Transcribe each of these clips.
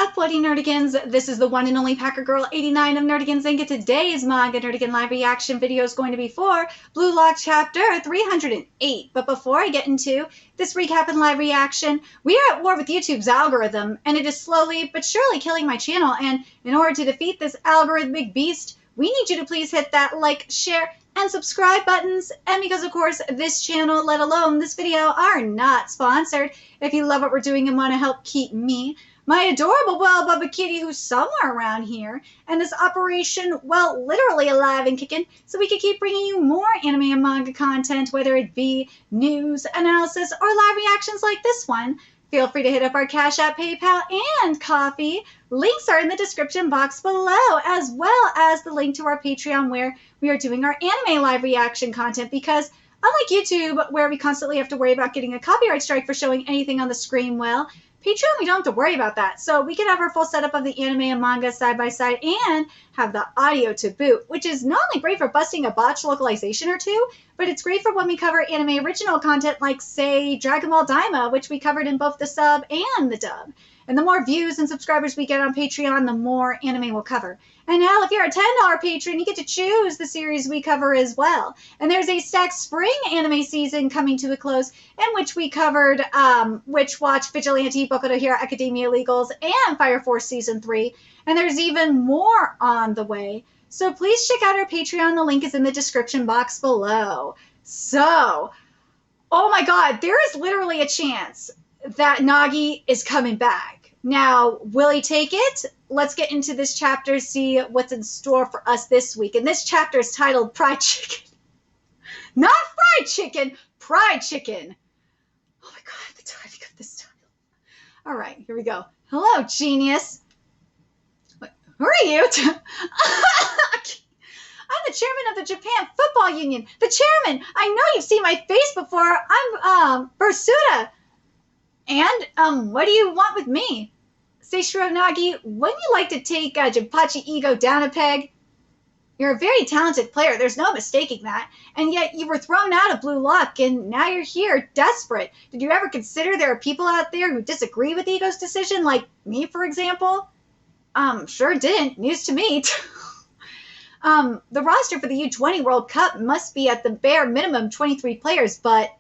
Up, Bloody Nerdigans? This is the one and only Packer Girl 89 of Nerdigans Inc. Today's Manga Nerdigan live reaction video is going to be for Blue Lock Chapter 308. But before I get into this recap and live reaction, we are at war with YouTube's algorithm, and it is slowly but surely killing my channel. And in order to defeat this algorithmic beast, we need you to please hit that like, share, and subscribe buttons. And because, of course, this channel, let alone this video, are not sponsored, if you love what we're doing and want to help keep me, my adorable, well, Bubba Kitty, who's somewhere around here, and this operation, well, literally alive and kicking, so we can keep bringing you more anime and manga content, whether it be news, analysis, or live reactions like this one. Feel free to hit up our Cash App, PayPal, and Coffee. Links are in the description box below, as well as the link to our Patreon where we are doing our anime live reaction content, because unlike YouTube, where we constantly have to worry about getting a copyright strike for showing anything on the screen, well, Patreon, we don't have to worry about that. So we can have our full setup of the anime and manga side by side and have the audio to boot, which is not only great for busting a botched localization or two, but it's great for when we cover anime original content like, say, Dragon Ball Daima, which we covered in both the sub and the dub. And the more views and subscribers we get on Patreon, the more anime we'll cover. And hell, if you're a $10 patron, you get to choose the series we cover as well. And there's a stacked spring anime season coming to a close, in which we covered Witch Watch, Vigilante, Boku no Hero Academia Legals, and Fire Force Season 3. And there's even more on the way. So please check out our Patreon. The link is in the description box below. So, oh my god, there is literally a chance that Nagi is coming back. Now, will he take it? Let's get into this chapter, see what's in store for us this week. And this chapter is titled Fried Chicken. Not Fried Chicken, Pride Chicken. Oh my god, the timing of this title. All right, here we go. Hello, genius. Wait, who are you? I'm the chairman of the Japan Football Union. The chairman. I know you've seen my face before. I'm URSULA. And, what do you want with me? Seishiro Nagi, wouldn't you like to take Jinpachi ego down a peg? You're a very talented player, there's no mistaking that. And yet you were thrown out of Blue Lock, and now you're here, desperate. Did you ever consider there are people out there who disagree with Ego's decision, like me, for example? Sure didn't. News to me. The roster for the U20 World Cup must be at the bare minimum 23 players, but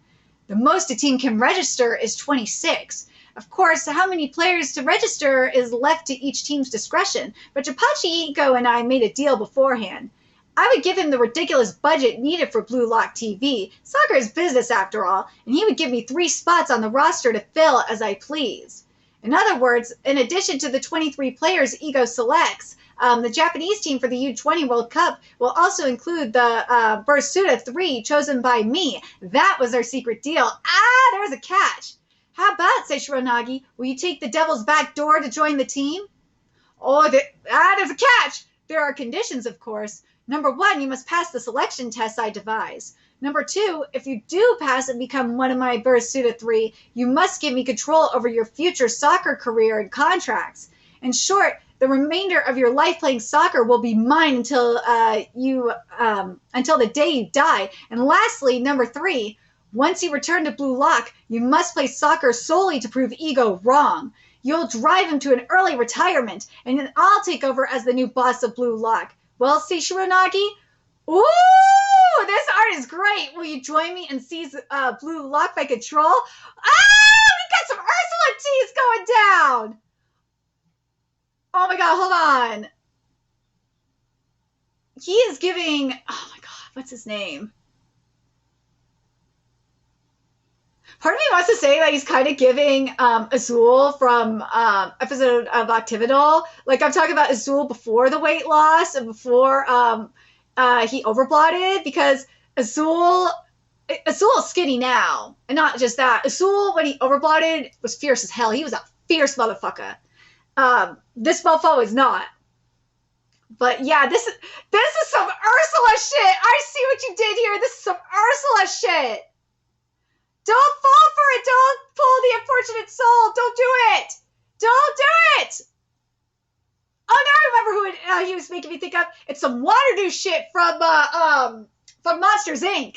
the most a team can register is 26. Of course, how many players to register is left to each team's discretion, but Jinpachi Ego and I made a deal beforehand. I would give him the ridiculous budget needed for Blue Lock TV. Soccer is business after all, and he would give me 3 spots on the roster to fill as I please. In other words, in addition to the 23 players Ego selects, the Japanese team for the U20 World Cup will also include the URSULA 3 chosen by me. That was our secret deal. There was a catch. How about, Seishiro Nagi, will you take the devil's back door to join the team? Oh, there's a catch. There are conditions, of course. Number 1, you must pass the selection test I devise. Number 2, if you do pass and become one of my URSULA 3, you must give me control over your future soccer career and contracts. In short, the remainder of your life playing soccer will be mine until the day you die. And lastly, number 3, once you return to Blue Lock, you must play soccer solely to prove Ego wrong. You'll drive him to an early retirement, and then I'll take over as the new boss of Blue Lock. Well, Seishiro Nagi? Ooh, this art is great. Will you join me and seize Blue Lock by control? We got some URSULA teas going down. Oh my god, hold on. He is giving, oh my god, what's his name? Part of me wants to say that he's kind of giving Azul from episode of Octavidol. Like, I'm talking about Azul before the weight loss and before he overblotted, because Azul is skinny now. And not just that. Azul, when he overblotted, was fierce as hell. He was a fierce motherfucker. This mofo is not. But yeah, this is some URSULA shit. I see what you did here. This is some URSULA shit. Don't fall for it. Don't pull the unfortunate soul. Don't do it. Don't do it. Oh, now I remember who he was making me think of. It's some Waterdew shit from Monsters, Inc.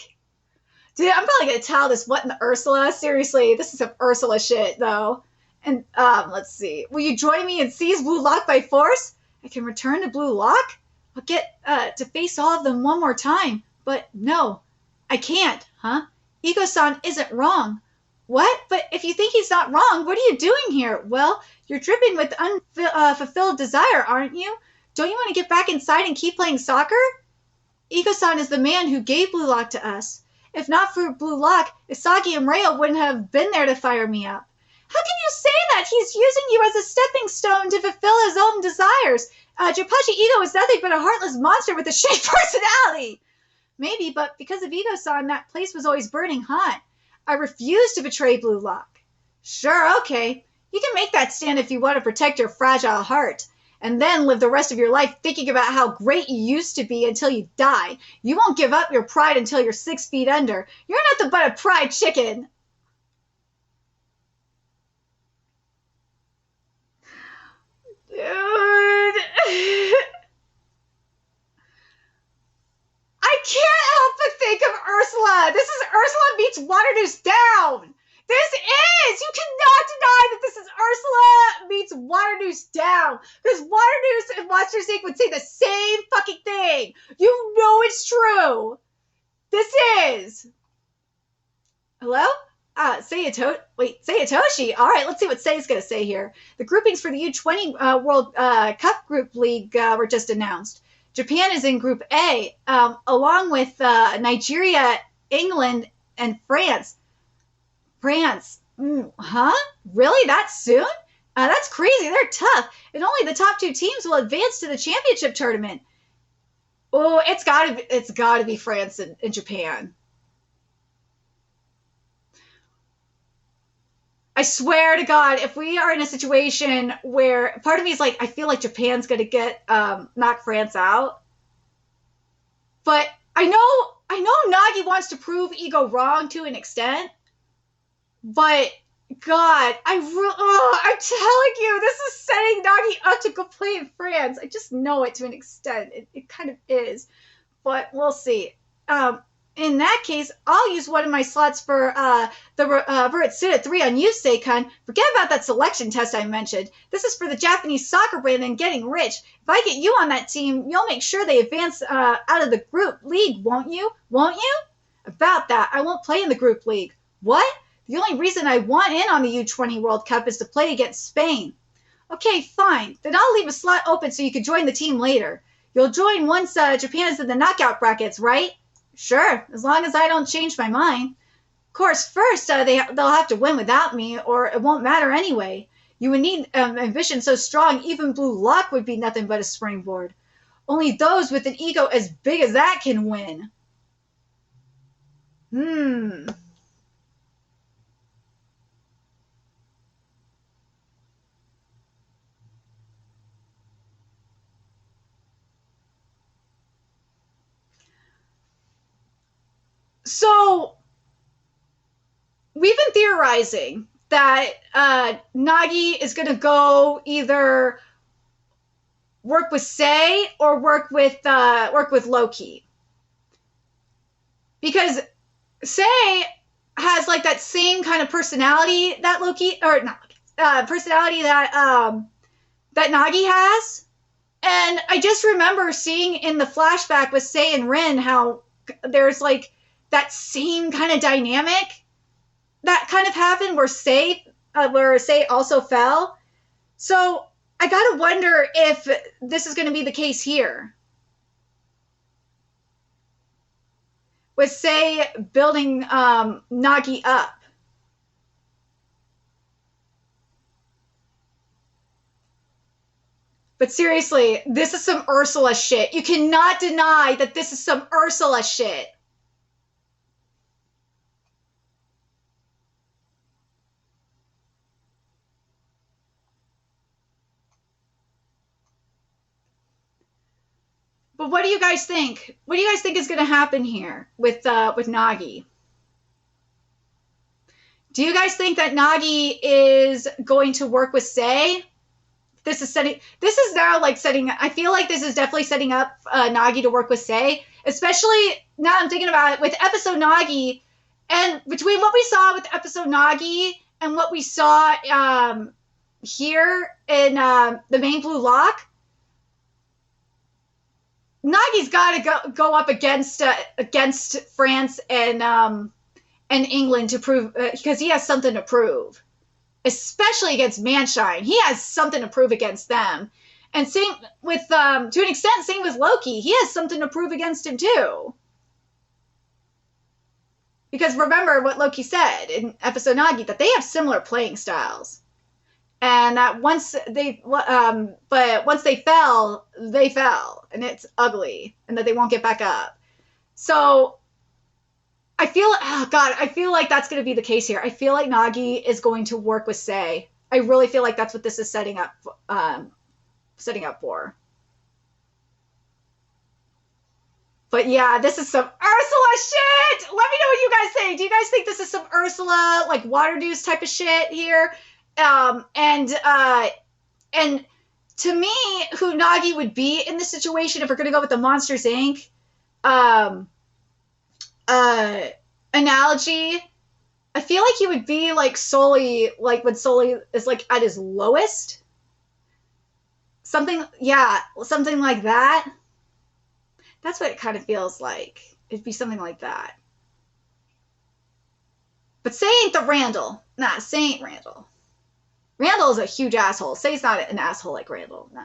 Dude, I'm probably going to tell this what in the URSULA. Seriously, this is some URSULA shit, though. And, let's see. Will you join me and seize Blue Lock by force? I can return to Blue Lock? I'll get, to face all of them one more time. But no, I can't, huh? Ego-san isn't wrong. What? But if you think he's not wrong, what are you doing here? Well, you're dripping with unfulfilled desire, aren't you? Don't you want to get back inside and keep playing soccer? Ego-san is the man who gave Blue Lock to us. If not for Blue Lock, Isagi and Reo wouldn't have been there to fire me up. How can you say that? He's using you as a stepping stone to fulfill his own desires. Jinpachi Ego is nothing but a heartless monster with a shitty personality. Maybe, but because of Ego-san, that place was always burning hot. I refuse to betray Blue Lock. Sure, okay. You can make that stand if you want to protect your fragile heart. And then live the rest of your life thinking about how great you used to be until you die. You won't give up your pride until you're 6 feet under. You're nothing but a pride chicken. Dude. I can't help but think of Ursula. This is Ursula meets Waternoose Down. This is! You cannot deny that this is Ursula meets Waternoose Down. Because Waternoose and Monsters Inc. would say the same fucking thing. You know it's true. This is. Hello? Sayatoshi. All right, let's see what Say's going to say here. The groupings for the U20 World Cup Group League were just announced. Japan is in Group A, along with Nigeria, England, and France. Huh? Really? That soon? That's crazy. They're tough. And only the top 2 teams will advance to the championship tournament. Oh, it's gotta be France and Japan. I swear to God, if we are in a situation where part of me is like, I feel like Japan's gonna get knock France out. But I know Nagi wants to prove Ego wrong to an extent. But God, I'm telling you, this is setting Nagi up to go play in France. I just know it to an extent. It kind of is. But we'll see. In that case, I'll use one of my slots for the Veritsuna 3 on you, Seikun. Forget about that selection test I mentioned. This is for the Japanese soccer brand and getting rich. If I get you on that team, you'll make sure they advance out of the group league, won't you? Won't you? About that, I won't play in the group league. What? The only reason I want in on the U20 World Cup is to play against Spain. Okay, fine. Then I'll leave a slot open so you can join the team later. You'll join once Japan is in the knockout brackets, right? Sure, as long as I don't change my mind. Of course, first they'll have to win without me, or it won't matter anyway. You would need ambition so strong, even Blue Lock would be nothing but a springboard. Only those with an ego as big as that can win. So, we've been theorizing that Nagi is going to go either work with Sei or work with Loki, because Sei has like that same kind of personality that Loki, or not personality that Nagi has, and I just remember seeing in the flashback with Sei and Rin how there's like that same kind of dynamic that kind of happened where Sei also fell. So I gotta wonder if this is going to be the case here, with Sei building Nagi up. But seriously, this is some Ursula shit. You cannot deny that this is some Ursula shit. But what do you guys think? What do you guys think is going to happen here with Nagi? Do you guys think that Nagi is going to work with Sei? I feel like this is definitely setting up Nagi to work with Sei, especially now I'm thinking about it with episode Nagi, and between what we saw with episode Nagi and what we saw here in the main Blue Lock, Nagi's got to go up against France and England to prove, because he has something to prove, especially against Manshine. He has something to prove against them. And same with, to an extent, same with Loki. He has something to prove against him too. Because remember what Loki said in episode Nagi, that they have similar playing styles. And that once they fell, and it's ugly, and that they won't get back up. So I feel like that's going to be the case here. I feel like Nagi is going to work with Sei. I really feel like that's what this is setting up for. But yeah, this is some Ursula shit. Let me know what you guys think. Do you guys think this is some Ursula, like Waterdews type of shit here? And to me, who Nagi would be in this situation, if we're gonna go with the Monsters Inc. Analogy, I feel like he would be like Sully, like when Sully is like at his lowest. Something like that. That's what it kind of feels like. It'd be something like that. But Sei ain't the Randall. Nah, Sei ain't Randall. Randall is a huge asshole. Sei's not an asshole like Randall. No.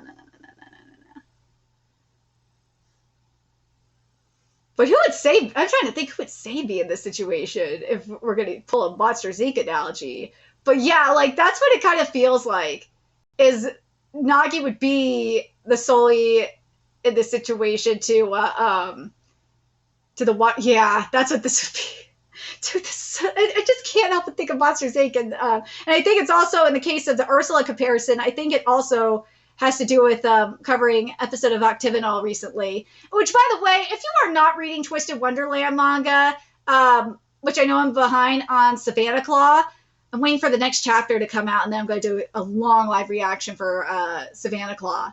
But who would Sei? I'm trying to think who would Sei be in this situation if we're going to pull a Monsters Inc. analogy. But yeah, like that's what it kind of feels like. Is Nagi would be the Sully in this situation to the what? Yeah, that's what this would be. Dude, I just can't help but think of Monsters Inc. And I think it's also in the case of the Ursula comparison. I think it also has to do with covering episode of Octagonal recently. Which, by the way, if you are not reading Twisted Wonderland manga, which I know I'm behind on Savannah Claw, I'm waiting for the next chapter to come out, and then I'm going to do a long live reaction for Savannah Claw.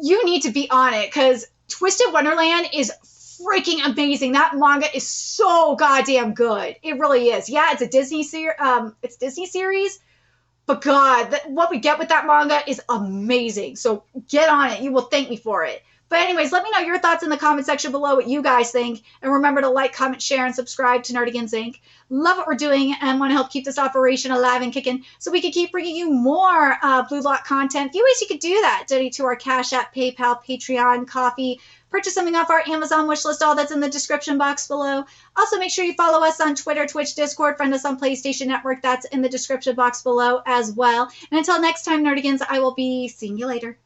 You need to be on it, because Twisted Wonderland is freaking amazing. That manga is so goddamn good. It really is. Yeah, it's a Disney series, but God, what we get with that manga is amazing. So get on it. You will thank me for it. But anyways, let me know your thoughts in the comment section below, what you guys think. And remember to like, comment, share, and subscribe to Nerdigans Inc. Love what we're doing and want to help keep this operation alive and kicking so we can keep bringing you more Blue Lock content. A few ways you could do that. Donate to our Cash App, PayPal, Patreon, Coffee. Purchase something off our Amazon wishlist. All that's in the description box below. Also, make sure you follow us on Twitter, Twitch, Discord. Friend us on PlayStation Network. That's in the description box below as well. And until next time, Nerdigans, I will be seeing you later.